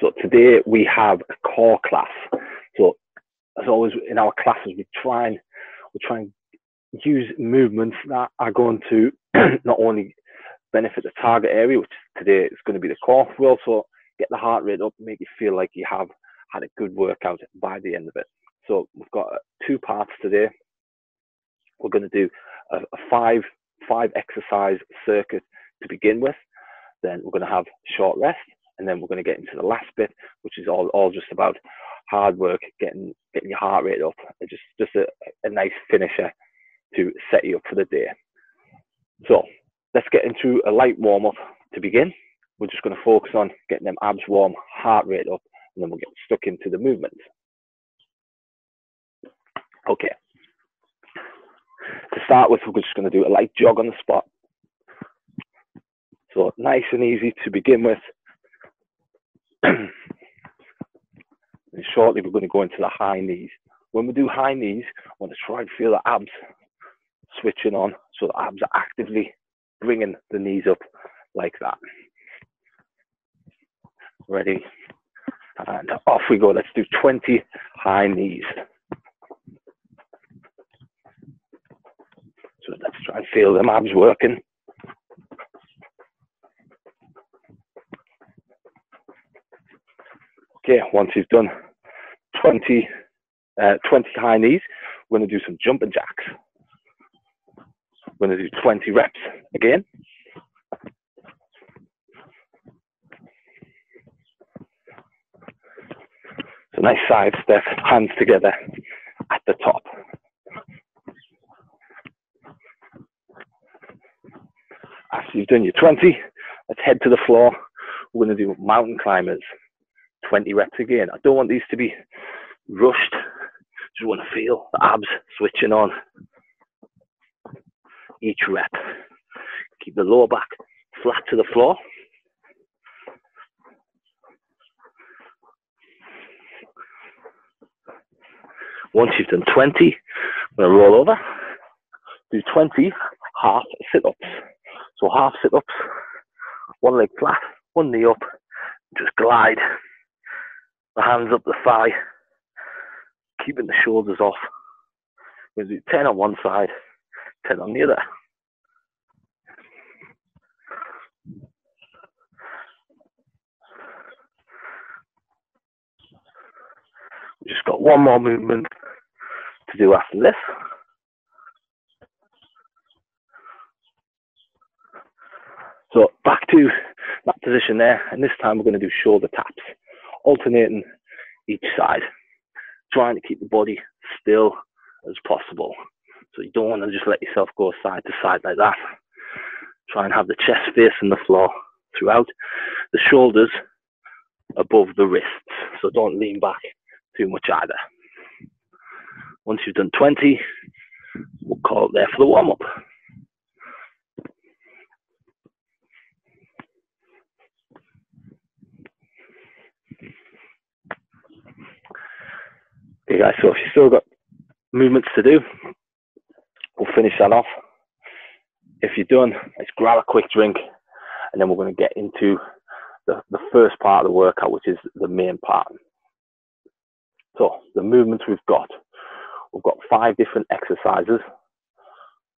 So today we have a core class. So as always in our classes, we try and use movements that are going to not only benefit the target area, which today is going to be the core, we also get the heart rate up, make you feel like you have had a good workout by the end of it. So we've got 2 parts today. We're going to do a five exercise circuit to begin with. Then we're going to have short rest, and then we're going to get into the last bit, which is all just about hard work, getting your heart rate up, and just a nice finisher to set you up for the day. So let's get into a light warm up to begin. We're just going to focus on getting them abs warm, heart rate up, and then we'll get stuck into the movements. Okay. To start with, we're just going to do a light jog on the spot. So nice and easy to begin with. And shortly, we're going to go into the high knees. When we do high knees, I want to try and feel the abs switching on, so the abs are actively bringing the knees up like that. Ready? And off we go. Let's do 20 high knees. So let's try and feel them abs working. Okay, once you've done 20 high knees, we're going to do some jumping jacks. We're going to do 20 reps again. So nice side step, hands together at the top. After you've done your 20, let's head to the floor. We're going to do mountain climbers. 20 reps again. I don't want these to be rushed. Just want to feel the abs switching on each rep. Keep the lower back flat to the floor. Once you've done 20, we're going to roll over. Do 20 half sit-ups. So half sit-ups, one leg flat, one knee up, just glide the hands up the thigh, keeping the shoulders off. We're going to do 10 on one side, 10 on the other. We've just got one more movement to do after this. So back to that position there, and this time we're going to do shoulder taps, alternating each side, trying to keep the body still as possible. So you don't want to just let yourself go side to side like that. Try and have the chest facing the floor throughout, the shoulders above the wrists, so don't lean back too much either. Once you've done 20, we'll call it there for the warm-up. Okay guys, so if you've still got movements to do, we'll finish that off. If you're done, let's grab a quick drink, and then we're going to get into the first part of the workout, which is the main part. So the movements we've got 5 different exercises.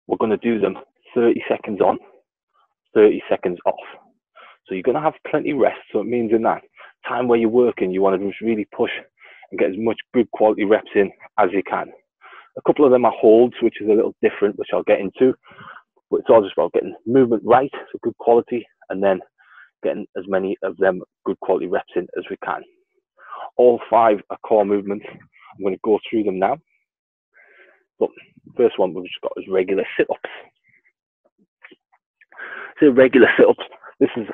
We're going to do them 30 seconds on, 30 seconds off. So you're going to have plenty of rest. So it means in that time where you're working, you want to just really push and get as much good quality reps in as you can. A couple of them are holds, which is a little different, which I'll get into. But it's all just about getting movement right, so good quality, and then getting as many of them good quality reps in as we can. All 5 are core movements. I'm going to go through them now. So first one we've just got is regular sit-ups. So regular sit-ups, this is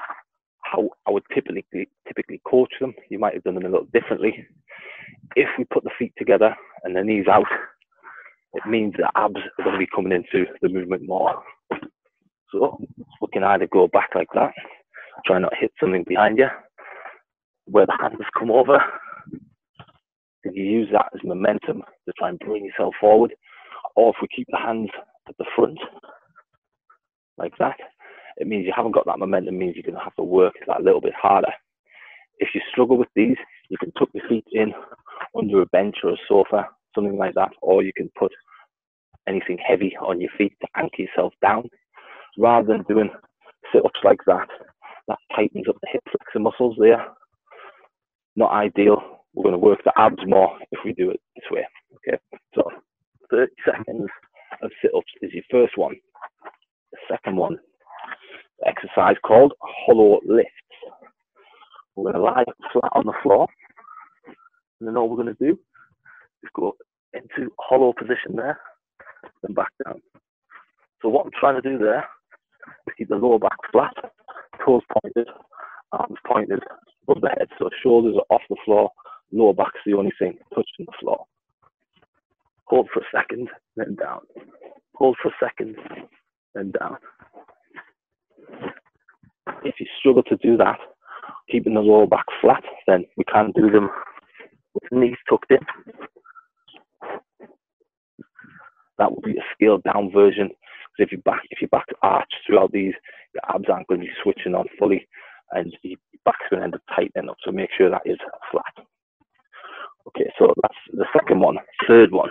how I would typically coach them. You might have done them a little differently. If we put the feet together and the knees out, it means the abs are going to be coming into the movement more. So we can either go back like that, try not to hit something behind you, where the hands come over. If you use that as momentum to try and bring yourself forward, or if we keep the hands at the front, like that, it means you haven't got that momentum, it means you're going to have to work that a little bit harder. If you struggle with these, you can tuck your feet in under a bench or a sofa, something like that, or you can put anything heavy on your feet to anchor yourself down. Rather than doing sit-ups like that, that tightens up the hip flexor muscles there. Not ideal. We're going to work the abs more if we do it this way. Okay, so 30 seconds of sit-ups is your first one. The second one, the exercise called hollow lifts. We're going to lie flat on the floor, and then all we're going to do is go into hollow position there, then back down. So what I'm trying to do there is keep the lower back flat, toes pointed, arms pointed above the head, so shoulders are off the floor, lower back's the only thing touching the floor. Hold for a second, then down. Hold for a second, then down. If you struggle to do that, keeping the lower back flat, then we can do them with the knees tucked in. That would be a scaled down version. Because if your back's arched throughout these, your abs aren't going to be switching on fully, and your back's going to end up tightening up. So make sure that is flat. Okay, so that's the second one. Third one,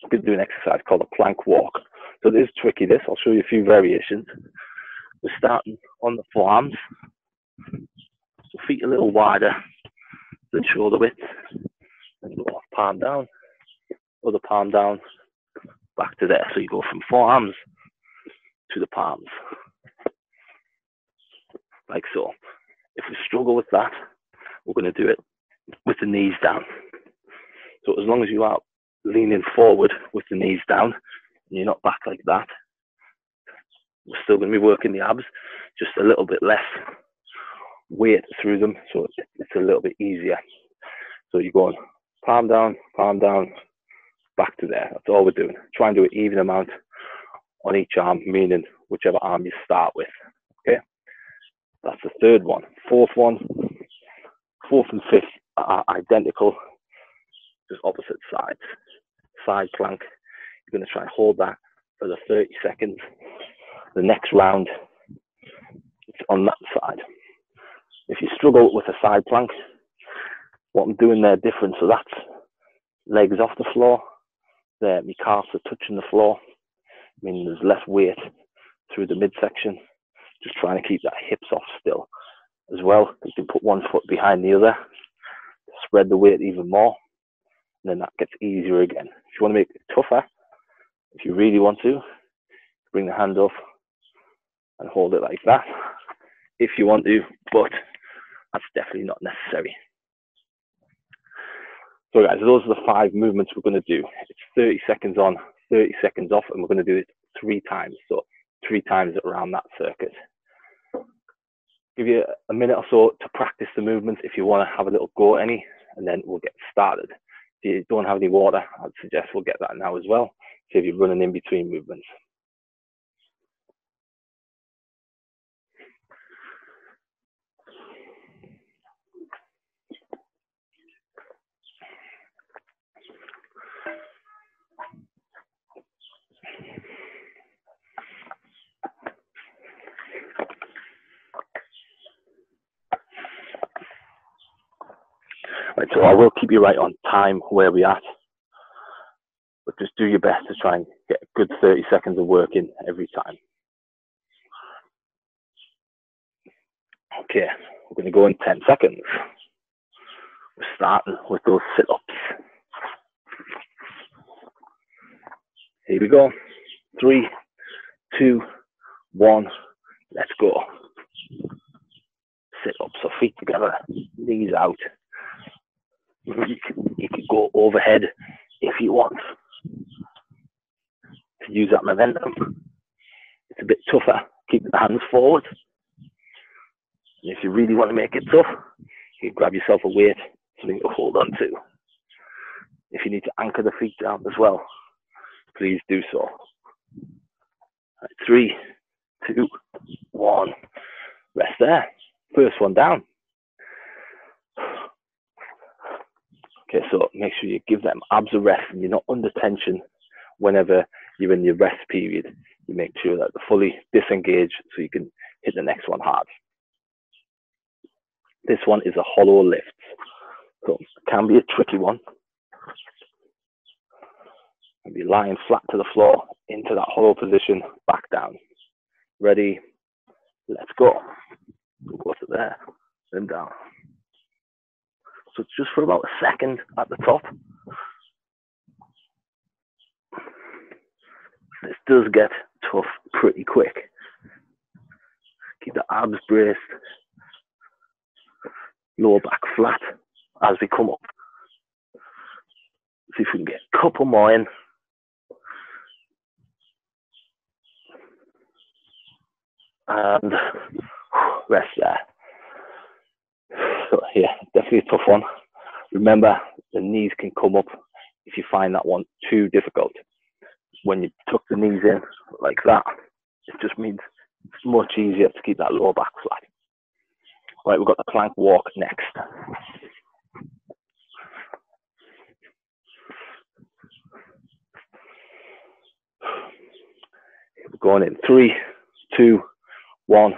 we're going to do an exercise called a plank walk. So it is tricky. This I'll show you a few variations. We're starting on the forearms, so feet a little wider than shoulder width, and go off, palm down, other palm down, back to there. So you go from forearms to the palms, like so. If we struggle with that, we're going to do it with the knees down. So as long as you are leaning forward with the knees down, and you're not back like that, we're still going to be working the abs, just a little bit less weight through them, so it's a little bit easier. So you're going palm down, back to there. That's all we're doing. Try and do an even amount on each arm, meaning whichever arm you start with. Okay, that's the third one. Fourth and fifth are identical, just opposite sides. Side plank. You're going to try and hold that for the 30 seconds. The next round, it's on that side. If you struggle with a side plank, what I'm doing there different. So that's legs off the floor. There, my calves are touching the floor, meaning there's less weight through the midsection. Just trying to keep that hips off still. As well, you can put one foot behind the other, spread the weight even more, and then that gets easier again. If you want to make it tougher, if you really want to, bring the hand up and hold it like that if you want to, but that's definitely not necessary. So guys, those are the 5 movements we're going to do. It's 30 seconds on, 30 seconds off, and we're going to do it 3 times. So 3 times around that circuit. Give you a minute or so to practice the movements if you want to have a little go at any, and then we'll get started. If you don't have any water, I'd suggest we'll get that now as well, so if you're running in between movements. Right, so I will keep you right on time where we're at, but just do your best to try and get a good 30 seconds of work in every time. Okay, we're going to go in 10 seconds. We're starting with those sit-ups. Here we go. 3, 2, 1, let's go. Sit-ups, so feet together, knees out. You can go overhead if you want to use that momentum. It's a bit tougher, keep the hands forward. And if you really want to make it tough, you can grab yourself a weight, something to hold on to. If you need to anchor the feet down as well, please do so. Right, 3, 2, 1, rest there. First one down. Okay, so make sure you give them abs a rest and you're not under tension whenever you're in your rest period. You make sure that they're fully disengaged so you can hit the next one hard. This one is a hollow lift. So it can be a tricky one. And be lying flat to the floor, into that hollow position, back down. Ready, let's go. We'll go to there, then down. So it's just for about a second at the top. This does get tough pretty quick. Keep the abs braced, lower back flat as we come up. See if we can get a couple more in. And rest there. So yeah, definitely a tough one. Remember, the knees can come up if you find that one too difficult. When you tuck the knees in like that, it just means it's much easier to keep that lower back flat. Right, we've got the plank walk next. We're going in 3, 2, 1.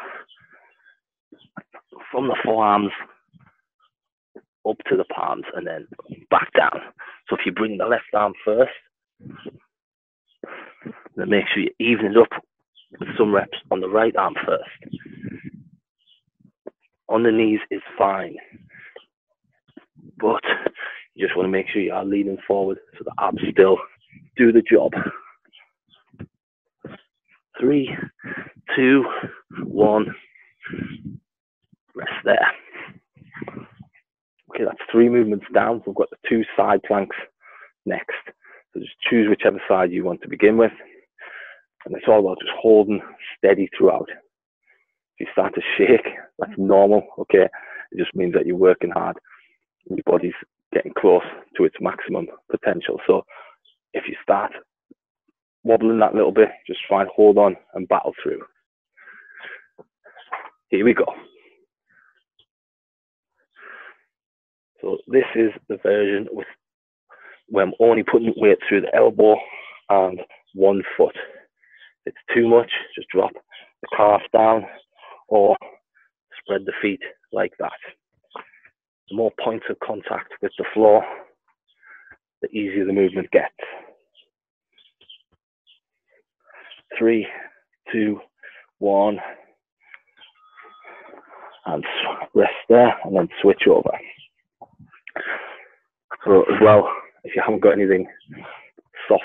From the forearms up to the palms and then back down. So if you bring the left arm first, then make sure you even it up with some reps on the right arm first. On the knees is fine, but you just want to make sure you are leaning forward so the abs still do the job. 3, 2, 1. Rest there. Okay, that's 3 movements down. So we've got the 2 side planks next. So just choose whichever side you want to begin with. And it's all about just holding steady throughout. If you start to shake, that's normal, okay? It just means that you're working hard and your body's getting close to its maximum potential. So if you start wobbling that little bit, just try and hold on and battle through. Here we go. So this is the version with where I'm only putting weight through the elbow and 1 foot. If it's too much, just drop the calf down or spread the feet like that. The more points of contact with the floor, the easier the movement gets. 3, 2, 1. And rest there and then switch over. So as well, if you haven't got anything soft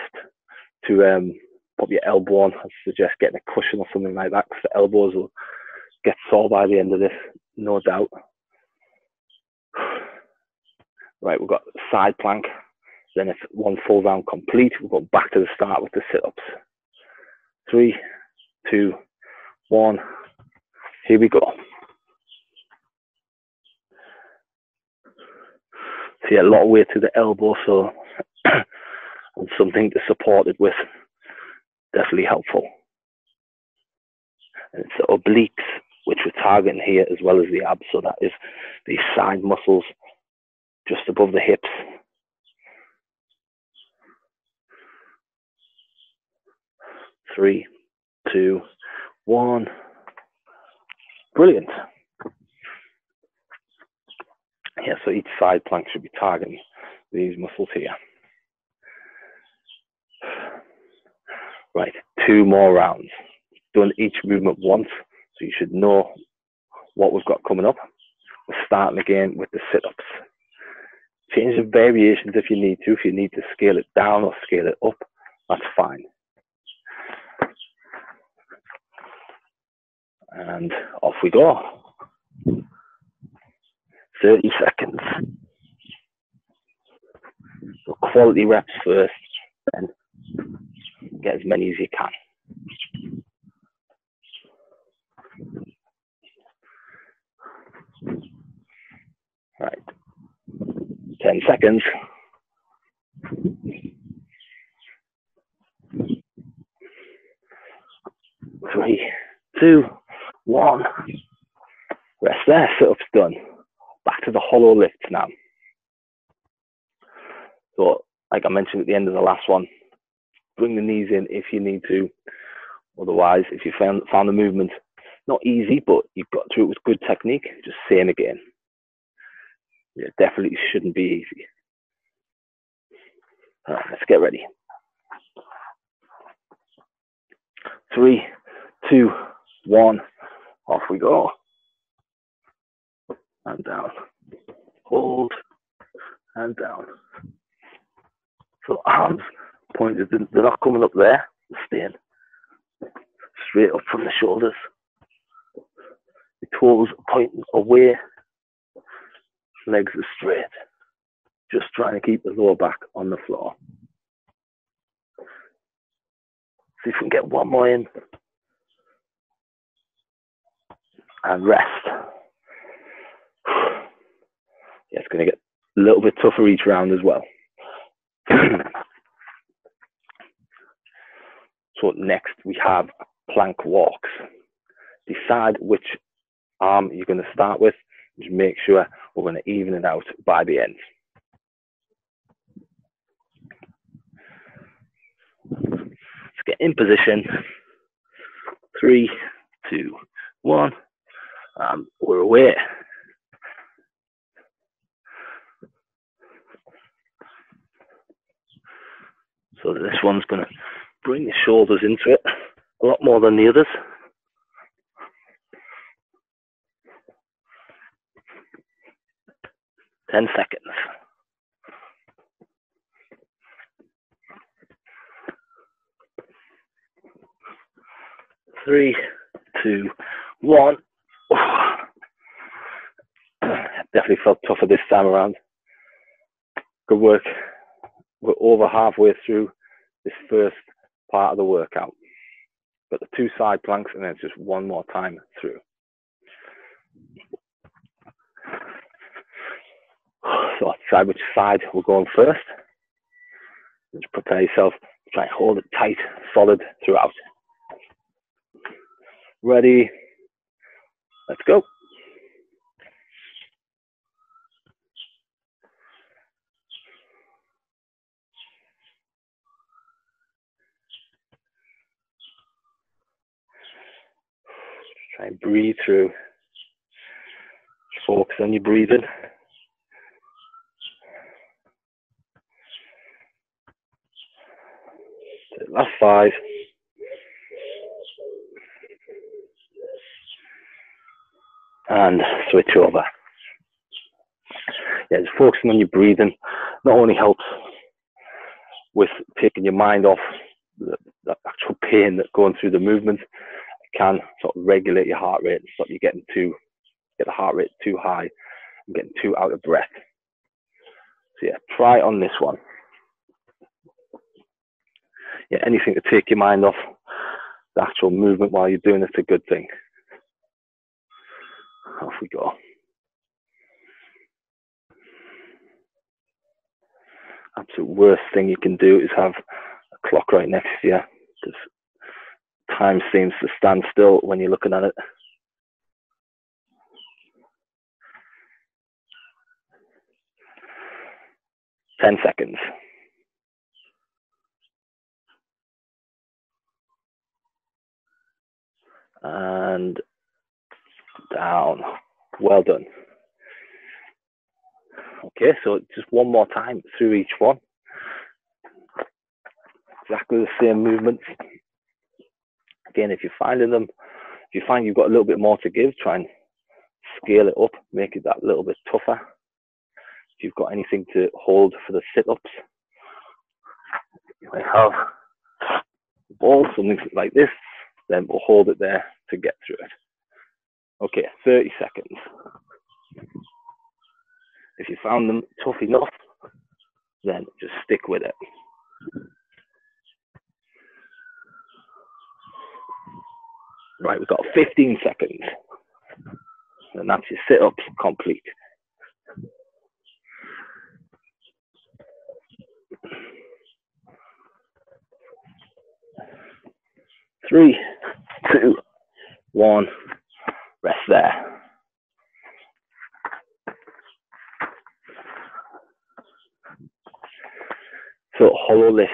to put your elbow on, I suggest getting a cushion or something like that, because the elbows will get sore by the end of this, no doubt. Right, we've got side plank, then it's 1 full round complete. We'll go back to the start with the sit-ups. 3, 2, 1, here we go. So yeah, a lot of weight to the elbow, so and something to support it with, definitely helpful. And it's the obliques, which we're targeting here, as well as the abs, so that is these side muscles just above the hips. 3, 2, 1. Brilliant. Yeah, so each side plank should be targeting these muscles here. Right, 2 more rounds. Done each movement once, so you should know what we've got coming up. We're starting again with the sit-ups. Change the variations if you need to. If you need to scale it down or scale it up, that's fine. And off we go. 30 seconds. So quality reps first, then get as many as you can. Right, 10 seconds. 3, 2, 1. Rest there, sit-ups done. Back to the hollow lifts now. So, like I mentioned at the end of the last one, bring the knees in if you need to. Otherwise, if you found the movement not easy, but you've got through it with good technique, just same again. It definitely shouldn't be easy. All right, let's get ready. 3, 2, 1, off we go. And down. Hold and down. So arms pointed, they're not coming up there, they're staying straight up from the shoulders. The toes pointing away, legs are straight. Just trying to keep the lower back on the floor. See if we can get one more in. And rest. Yeah, it's going to get a little bit tougher each round as well. So next we have plank walks. Decide which arm you're going to start with. Just make sure we're going to even it out by the end. Let's get in position. 3, 2, 1. We're away. So this one's going to bring the shoulders into it a lot more than the others. Ten seconds. 3, 2, 1. Definitely felt tougher this time around. Good work. We're over halfway through this first part of the workout. Got the 2 side planks and then just one more time through. So decide which side we're going first. Just prepare yourself. Try and hold it tight, solid throughout. Ready? Let's go. Try and breathe through. Just focus on your breathing. Last 5. And switch over. Yeah, just focusing on your breathing not only helps with taking your mind off the actual pain that's going through the movement, it can sort of regulate your heart rate and stop you get the heart rate too high and getting too out of breath. So yeah, try on this one. Yeah, anything to take your mind off the actual movement while you're doing it's a good thing. Off we go. Absolute worst thing you can do is have a clock right next to you, because time seems to stand still when you're looking at it. Ten seconds. And down. Well done. Okay, so just one more time through each one. Exactly the same movements. Again, if you're finding them, if you find you've got a little bit more to give, try and scale it up, make it that little bit tougher. If you've got anything to hold for the sit-ups, you might have a ball, something like this, then we'll hold it there to get through it. Okay, 30 seconds. If you found them tough enough, then just stick with it. Right, we've got 15 seconds. And that's your sit-ups complete. Three, 2, 1, rest there. So hollow lifts,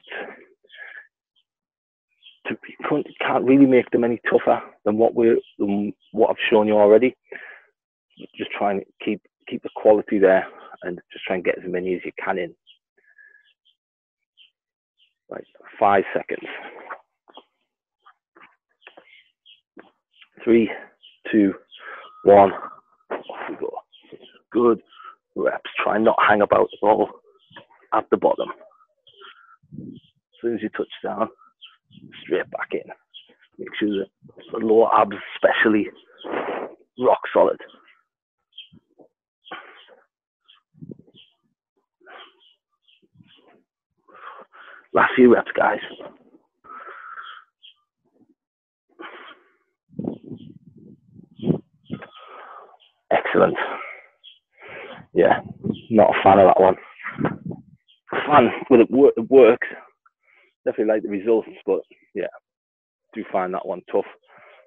you can't really make them any tougher than what I've shown you already. Just try and keep the quality there and just try and get as many as you can in. Right, 5 seconds. 3, 2, 1. Off we go. Good reps. Try and not hang about the ball at the bottom. As soon as you touch down, straight back in. Make sure that the lower abs especially rock solid. Last few reps, guys. Excellent. Yeah, not a fan of that one. Fan with it works. Definitely like the results, but yeah, do find that one tough.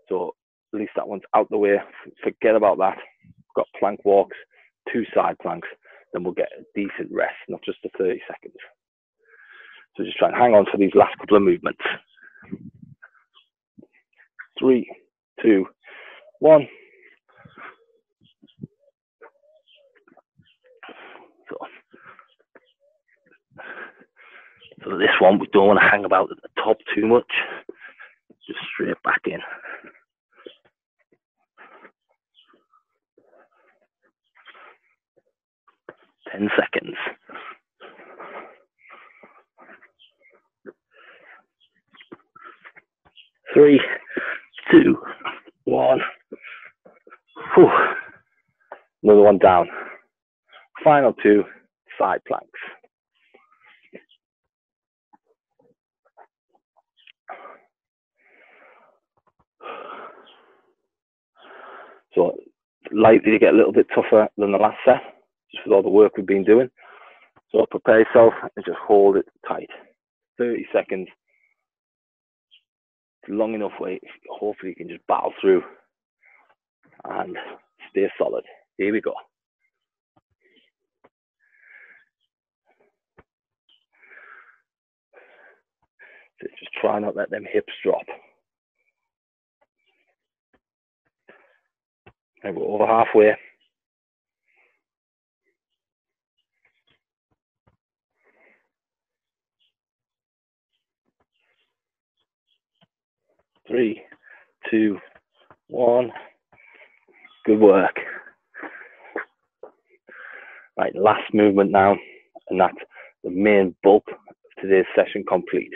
So at least that one's out the way. Forget about that. Got plank walks, 2 side planks, then we'll get a decent rest, not just the 30 seconds. So just try and hang on for these last couple of movements. 3, 2, 1. So this one, we don't want to hang about at the top too much. Just straight back in. Ten seconds. 3, 2, 1. Whew. Another one down. Final 2 side planks. So likely to get a little bit tougher than the last set, just with all the work we've been doing. So prepare yourself and just hold it tight. 30 seconds. It's long enough wait. Hopefully you can just battle through and stay solid. Here we go. So just try not to let them hips drop. And we're over halfway. Three, 2, 1. Good work. Right, last movement now, and that's the main bulk of today's session complete.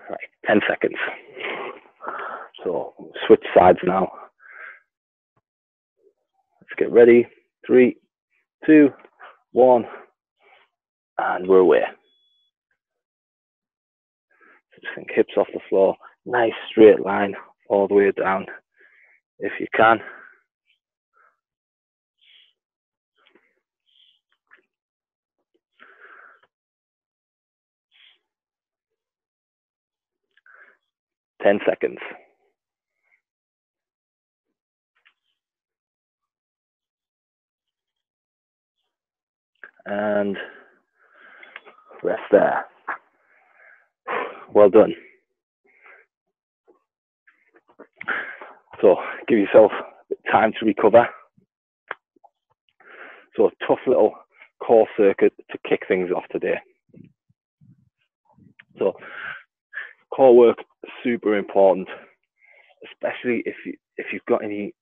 Right, 10 seconds. So switch sides now. Let's get ready. 3, 2, 1, and we're away. Just think hips off the floor. Nice straight line all the way down, if you can. Ten seconds. And rest there. Well done. So give yourself time to recover. So a tough little core circuit to kick things off today. So core work is super important, especially if you've got any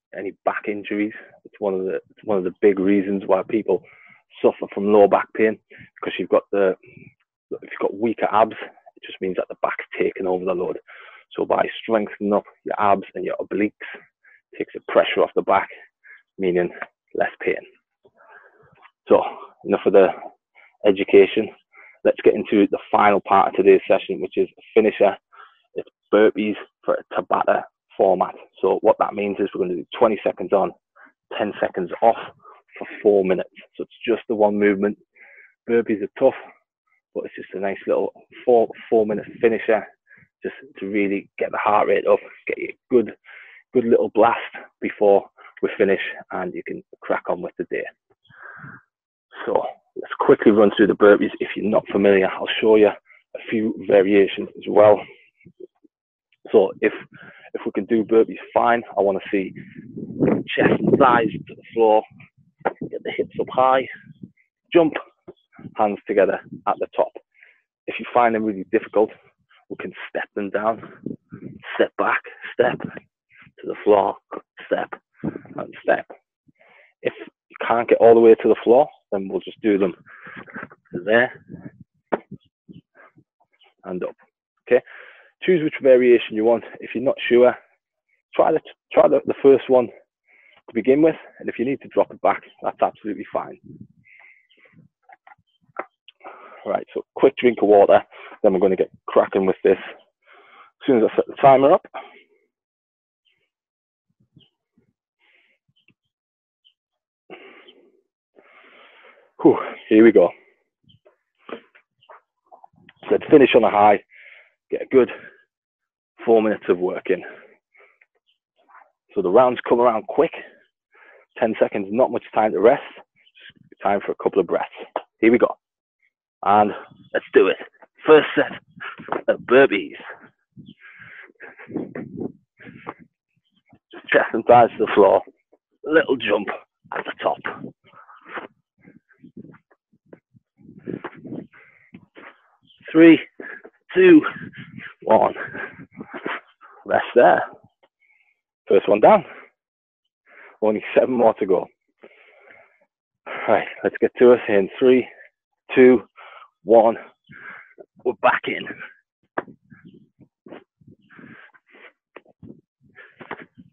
back injuries. It's one of the big reasons why people suffer from low back pain, because if you've got weaker abs, it just means that the back's taking over the load. So by strengthening up your abs and your obliques, it takes the pressure off the back, meaning less pain. So enough of the education. Let's get into the final part of today's session, which is a finisher. It's burpees for a Tabata format. So what that means is we're going to do 20 seconds on, 10 seconds off for 4 minutes. So it's just the one movement. Burpees are tough, but it's just a nice little 4-minute finisher, just to really get the heart rate up, get you a good little blast before we finish, and you can crack on with the day. So let's quickly run through the burpees. If you're not familiar, I'll show you a few variations as well. So if we can do burpees, fine. I want to see chest and thighs to the floor, get the hips up high, jump, hands together at the top. If you find them really difficult, we can step them down, step back, step to the floor, step and step. If you can't get all the way to the floor, then we'll just do them there and up. Okay, choose which variation you want. If you're not sure, try the first one to begin with, and if you need to drop it back, that's absolutely fine. Right, so quick drink of water, then we're going to get cracking with this as soon as I set the timer up. Whew, here we go. So let's finish on a high, get a good 4 minutes of work in. So the rounds come around quick, 10 seconds, not much time to rest, just time for a couple of breaths. Here we go. And let's do it. First set of burpees. Just chest and thighs to the floor. Little jump at the top. Three, two, one. Rest there. First one down. Only 7 more to go. Right, let's get to us in 3, 2, 1. We're back in.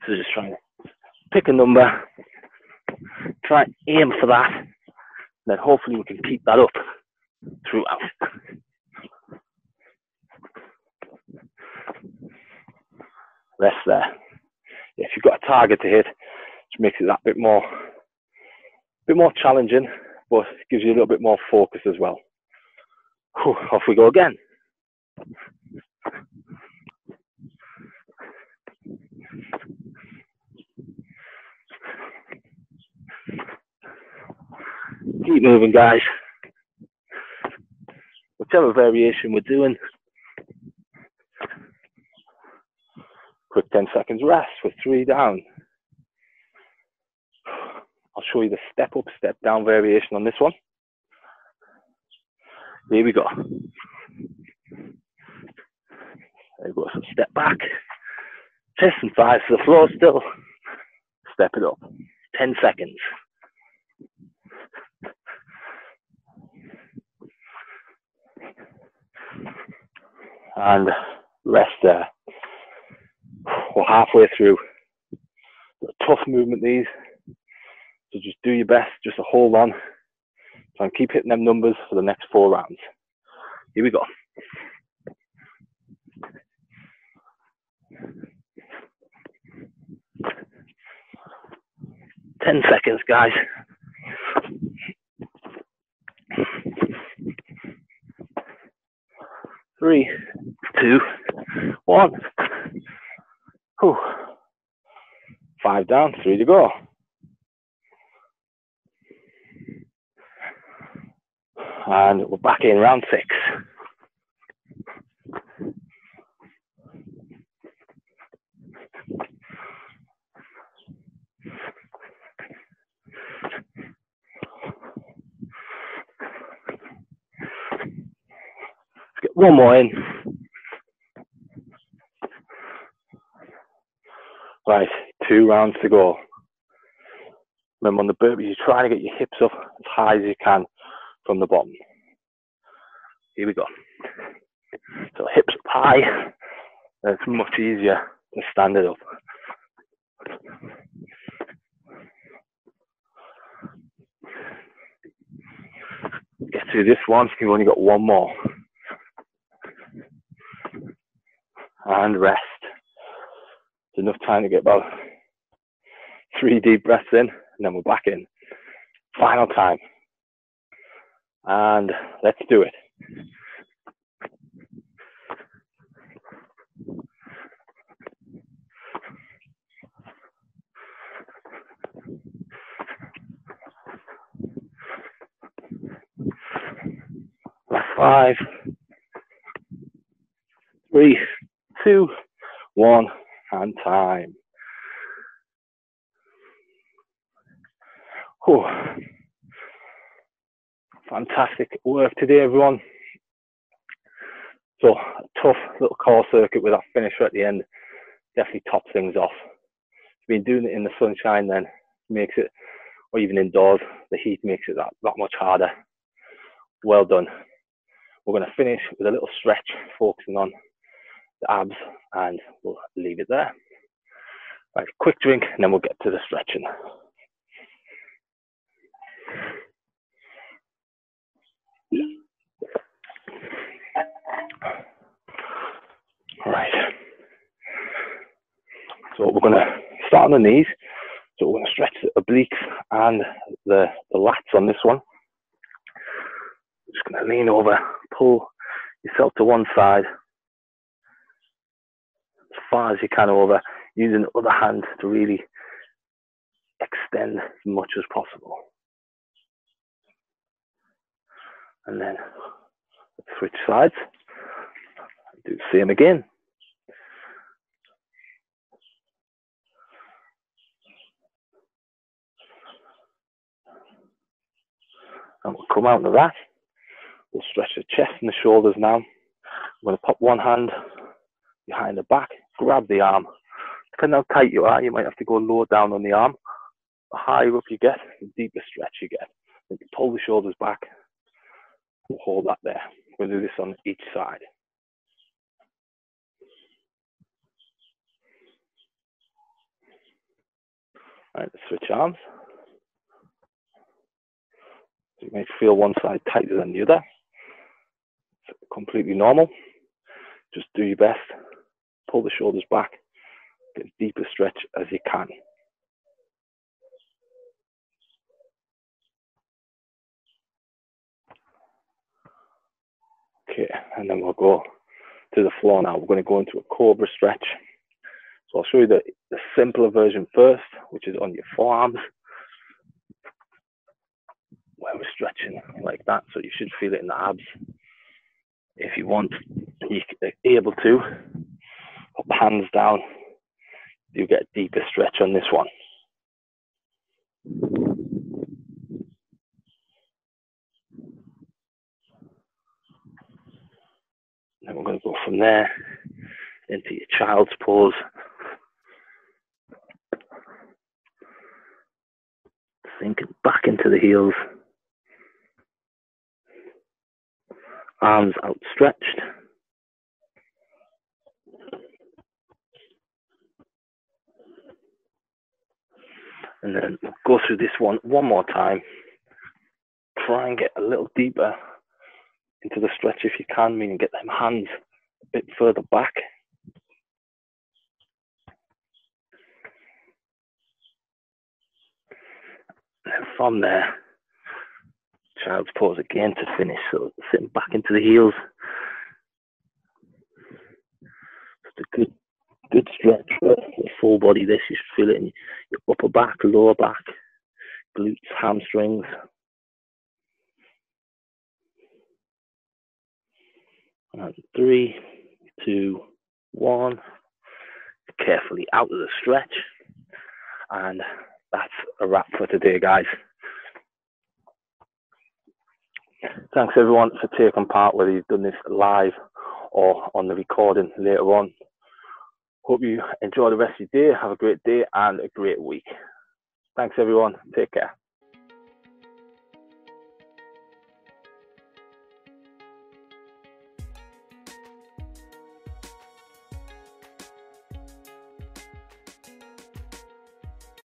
So just trying to pick a number, try and aim for that, and then hopefully we can keep that up throughout. Rest there. If you've got a target to hit, it makes it that bit more challenging, but it gives you a little bit more focus as well. Whew, off we go again. Keep moving, guys. Whichever variation we're doing. Quick 10 seconds rest with 3 down. I'll show you the step up, step down variation on this one. Here we go. There we go. So step back, chest and thighs to the floor still. Step it up. 10 seconds. And rest there. We're halfway through. A tough movement these. So just do your best just to hold on. Try and keep hitting them numbers for the next 4 rounds. Here we go. Ten seconds, guys. 3, 2, 1. Whew. 5 down, 3 to go. And we're back in round 6. Let's get one more in. Right, 2 rounds to go. Remember on the burpees, you try to get your hips up as high as you can from the bottom. Here we go. So hips up high, and it's much easier to stand it up. Get through this one, you've only got 1 more. And rest. There's enough time to get about 3 deep breaths in, and then we're back in. Final time. And let's do it. Last 5, 3, 2, one hand time. Oh, fantastic work today, everyone. So a tough little core circuit with that finisher at the end definitely tops things off. Been doing it in the sunshine then makes it, or even indoors, the heat makes it that much harder. Well done. We're going to finish with a little stretch focusing on the abs, and we'll leave it there. Right, quick drink and then we'll get to the stretching. All right, so we're going to start on the knees. So we're going to stretch the obliques and the lats on this one. Just going to lean over, pull yourself to one side as far as you can over, using the other hand to really extend as much as possible. And then switch sides. Do the same again. And we'll come out of that. We'll stretch the chest and the shoulders now. I'm going to pop one hand behind the back, grab the arm. Depending on how tight you are, you might have to go lower down on the arm. The higher up you get, the deeper stretch you get. Then you pull the shoulders back, and hold that there. We'll do this on each side. All right, switch arms. So you may feel one side tighter than the other. It's completely normal. Just do your best. Pull the shoulders back. Get as deep a stretch as you can. Okay, and then we'll go to the floor now. We're going to go into a cobra stretch. So I'll show you the simpler version first, which is on your forearms, where we're stretching like that. So you should feel it in the abs. If you want, you're able to put the hands down. You get a deeper stretch on this one. Then we're going to go from there into your child's pose. Sinking back into the heels. Arms outstretched. And then we'll go through this one more time. Try and get a little deeper into the stretch if you can, meaning get them hands a bit further back. And then from there, child's pose again to finish. So sitting back into the heels. Just a good stretch for the full body. This, you should feel it in your upper back, lower back, glutes, hamstrings. And 3, 2, 1. Carefully out of the stretch. And that's a wrap for today, guys. Thanks everyone for taking part, whether you've done this live or on the recording later on. Hope you enjoy the rest of your day. Have a great day and a great week. Thanks everyone. Take care.